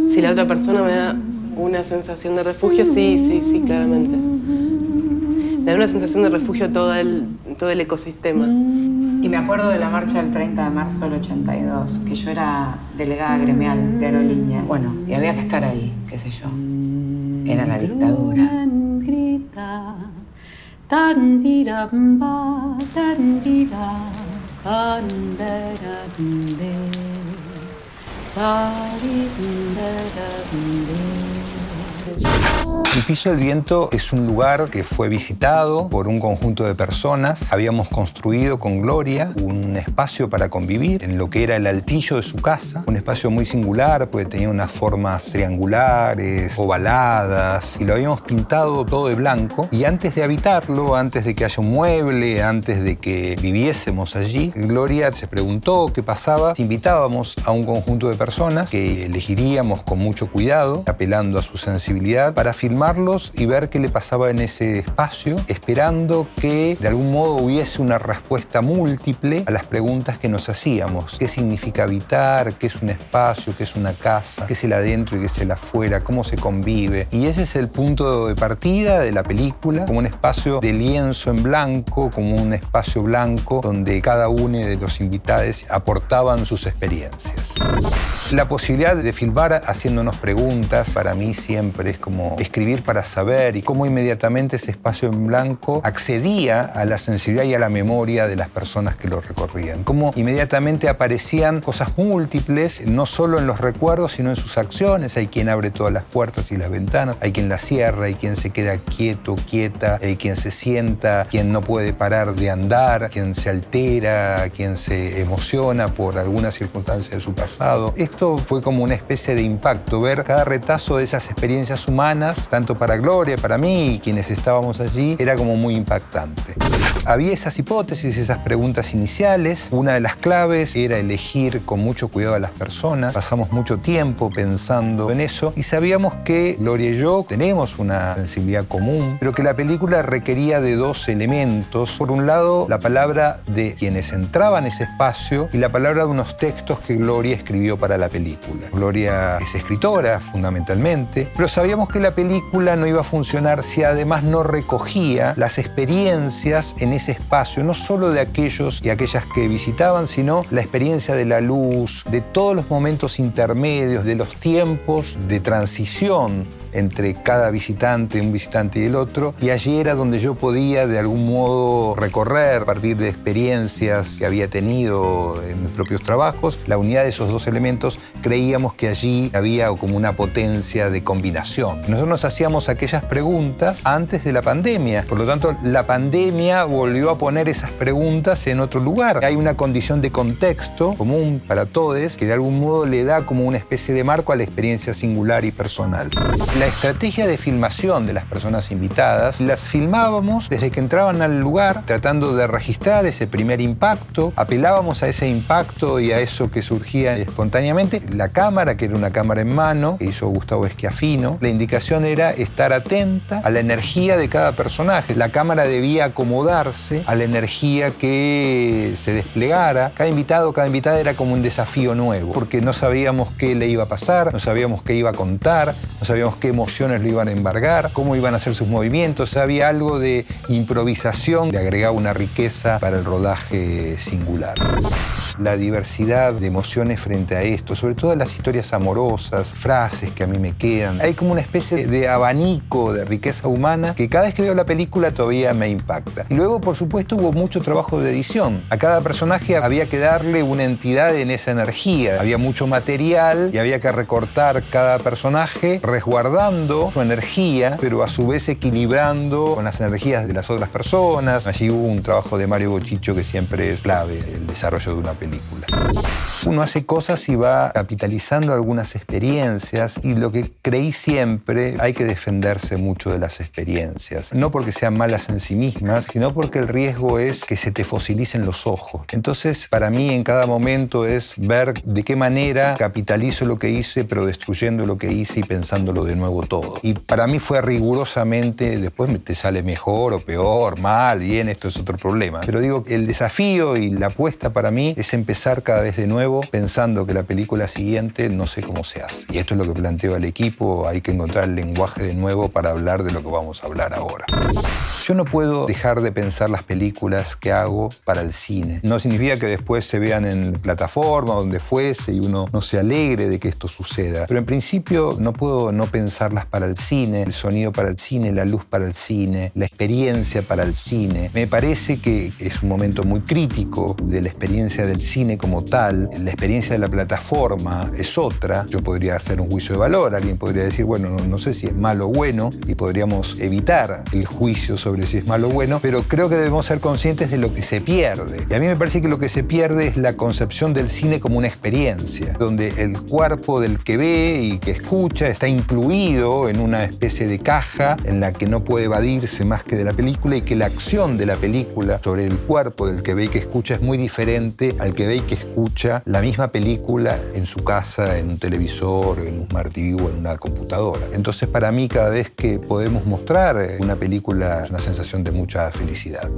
Si la otra persona me da una sensación de refugio, sí, claramente. Me da una sensación de refugio todo el ecosistema. Y me acuerdo de la marcha del 30 de marzo del 82, que yo era delegada gremial de aerolíneas. Bueno, y había que estar ahí, qué sé yo. Era la dictadura. El Piso del Viento es un lugar que fue visitado por un conjunto de personas. Habíamos construido con Gloria un espacio para convivir en lo que era el altillo de su casa. Un espacio muy singular, porque tenía unas formas triangulares, ovaladas, y lo habíamos pintado todo de blanco. Y antes de habitarlo, antes de que haya un mueble, antes de que viviésemos allí, Gloria se preguntó qué pasaba si invitábamos a un conjunto de personas que elegiríamos con mucho cuidado, apelando a su sensibilidad, para filmarlos y ver qué le pasaba en ese espacio, esperando que de algún modo hubiese una respuesta múltiple a las preguntas que nos hacíamos. ¿Qué significa habitar? ¿Qué es un espacio? ¿Qué es una casa? ¿Qué es el adentro y qué es el afuera? ¿Cómo se convive? Y ese es el punto de partida de la película, como un espacio de lienzo en blanco, como un espacio blanco donde cada uno de los invitados aportaban sus experiencias. La posibilidad de filmar haciéndonos preguntas para mí siempre es como escribir para saber, y cómo inmediatamente ese espacio en blanco accedía a la sensibilidad y a la memoria de las personas que lo recorrían. Cómo inmediatamente aparecían cosas múltiples, no solo en los recuerdos, sino en sus acciones. Hay quien abre todas las puertas y las ventanas, hay quien las cierra, hay quien se queda quieto, quieta, hay quien se sienta, quien no puede parar de andar, quien se altera, quien se emociona por alguna circunstancia de su pasado. Esto fue como una especie de impacto, ver cada retazo de esas experiencias humanas, tanto para Gloria, para mí y quienes estábamos allí, era como muy impactante. Había esas hipótesis, esas preguntas iniciales. Una de las claves era elegir con mucho cuidado a las personas. Pasamos mucho tiempo pensando en eso y sabíamos que Gloria y yo tenemos una sensibilidad común, pero que la película requería de dos elementos. Por un lado, la palabra de quienes entraban en ese espacio y la palabra de unos textos que Gloria escribió para la película. Gloria es escritora, fundamentalmente, pero sabíamos que la película no iba a funcionar si además no recogía las experiencias en ese espacio, no solo de aquellos y aquellas que visitaban, sino la experiencia de la luz, de todos los momentos intermedios, de los tiempos de transición entre cada visitante, un visitante y el otro, y allí era donde yo podía de algún modo recorrer a partir de experiencias que había tenido en mis propios trabajos. La unidad de esos dos elementos, creíamos que allí había como una potencia de combinación. Nosotros nos hacíamos aquellas preguntas antes de la pandemia, por lo tanto la pandemia volvió a poner esas preguntas en otro lugar. Hay una condición de contexto común para todos que de algún modo le da como una especie de marco a la experiencia singular y personal. La estrategia de filmación de las personas invitadas las filmábamos desde que entraban al lugar, tratando de registrar ese primer impacto. Apelábamos a ese impacto y a eso que surgía espontáneamente. La cámara, que era una cámara en mano, que hizo Gustavo Schiaffino, la indicación era estar atenta a la energía de cada personaje. La cámara debía acomodarse a la energía que se desplegara. Cada invitado, cada invitada era como un desafío nuevo, porque no sabíamos qué le iba a pasar, no sabíamos qué iba a contar, no sabíamos qué emociones lo iban a embargar, cómo iban a ser sus movimientos. Había algo de improvisación, le agregaba una riqueza para el rodaje singular. La diversidad de emociones frente a esto, sobre todo las historias amorosas, frases que a mí me quedan. Hay como una especie de abanico de riqueza humana que cada vez que veo la película todavía me impacta. Y luego, por supuesto, hubo mucho trabajo de edición. A cada personaje había que darle una entidad en esa energía. Había mucho material y había que recortar cada personaje, resguardando su energía, pero a su vez equilibrando con las energías de las otras personas. Allí hubo un trabajo de Mario Bochicho que siempre es clave en el desarrollo de una película. Uno hace cosas y va capitalizando algunas experiencias, y lo que creí siempre, hay que defenderse mucho de las experiencias. No porque sean malas en sí mismas, sino porque el riesgo es que se te fosilicen los ojos. Entonces, para mí, en cada momento es ver de qué manera capitalizo lo que hice, pero destruyendo lo que hice y pensando pensándolo de nuevo todo. Y para mí fue rigurosamente, después te sale mejor o peor, mal, bien, esto es otro problema. Pero digo, el desafío y la apuesta para mí es empezar cada vez de nuevo pensando que la película siguiente no sé cómo se hace. Y esto es lo que planteo al equipo, hay que encontrar el lenguaje de nuevo para hablar de lo que vamos a hablar ahora. Yo no puedo dejar de pensar las películas que hago para el cine. No significa que después se vean en plataforma, donde fuese, y uno no se alegre de que esto suceda. Pero en principio no puedo no pensarlas para el cine, el sonido para el cine, la luz para el cine, la experiencia para el cine. Me parece que es un momento muy crítico de la experiencia del cine como tal. La experiencia de la plataforma es otra. Yo podría hacer un juicio de valor. Alguien podría decir, bueno, no sé si es malo o bueno, y podríamos evitar el juicio sobre si es malo o bueno, pero creo que debemos ser conscientes de lo que se pierde. Y a mí me parece que lo que se pierde es la concepción del cine como una experiencia, donde el cuerpo del que ve y que escucha está incluido en una especie de caja en la que no puede evadirse más que de la película, y que la acción de la película sobre el cuerpo del que ve y que escucha es muy diferente al que ve y que escucha la misma película en su casa, en un televisor, en un Smart TV o en una computadora. Entonces, para mí, cada vez que podemos mostrar una película, es una sensación de mucha felicidad.